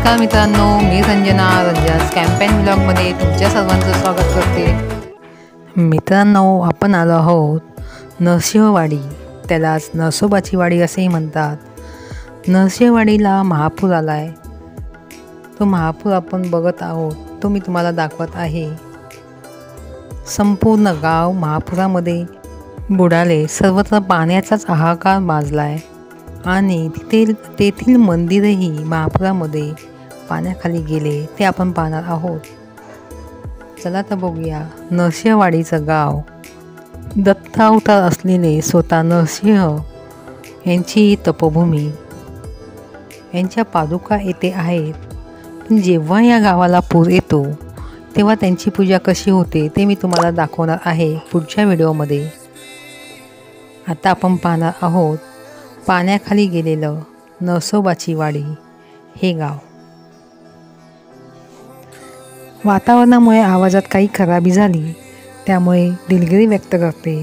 नमस्कार मित्रांनो, मी रंजना's कॅम्पेन व्लॉगमध्ये तुमच्या सर्वांचं स्वागत करते। मित्रांनो, आपण आलो आहोत नरसिंहवाडी, त्यालाच नरसोबाची वाडी असेही म्हणतात। नरसिंहवाडीला महापूर आला आहे। तो महापूर आपण बघत आहोत, तो मी तुम्हाला दाखवत आहे। संपूर्ण गाव महापुरामध्ये बुडाले, सर्वत्र पाण्याचाच हाहाकार माजला आहे आणि तेथील मंदिरही महापुरामध्ये पाण्याखाली गेले, ते आपण पाहणार आहोत। चला तर बघूया नरसिंहवाडीचं गाव। दत्तावतार असलेले स्वतः नरसिंह यांची तपोभूमी, यांच्या पादुका येथे आहेत। पण जेव्हा या गावाला पूर येतो तेव्हा त्यांची पूजा कशी होते ते मी तुम्हाला दाखवणार आहे पुढच्या व्हिडिओमध्ये। आता आपण पाहणार आहोत पाण्याखाली गेलेलं नरसोबाची वाडी हे गाव। वातावरणामुळे आवाजात काही खराबी झाली, त्यामुळे दिलगिरी व्यक्त करते।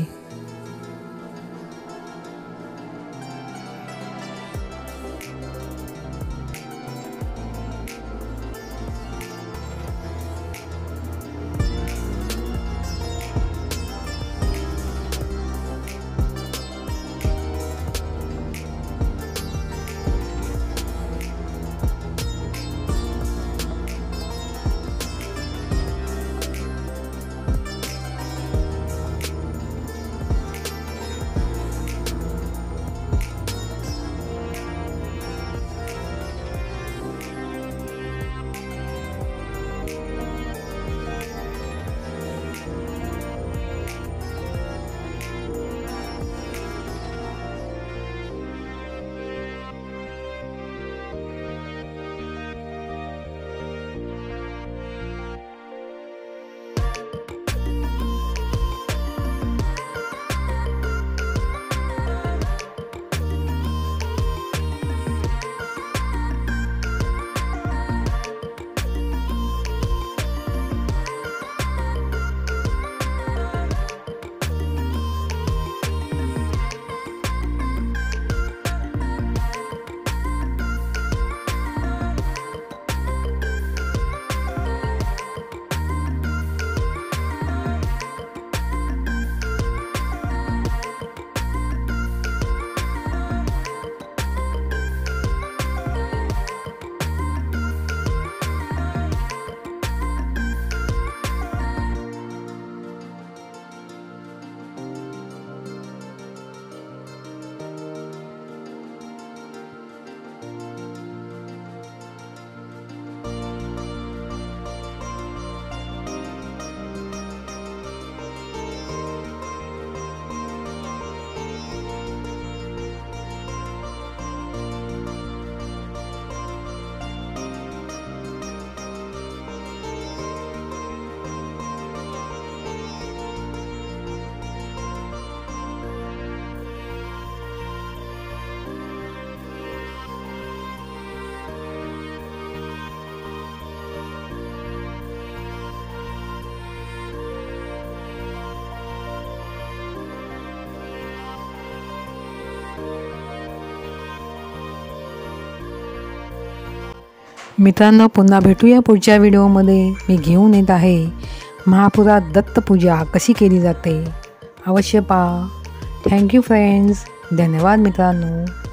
मित्रांनो, पुन्हा भेटूया पुढच्या व्हिडिओमध्ये। मी घेऊन येत आहे महापुरात दत्तपूजा कशी केली जाते, अवश्य पहा। थँक्यू फ्रेंड्स, धन्यवाद मित्रांनो।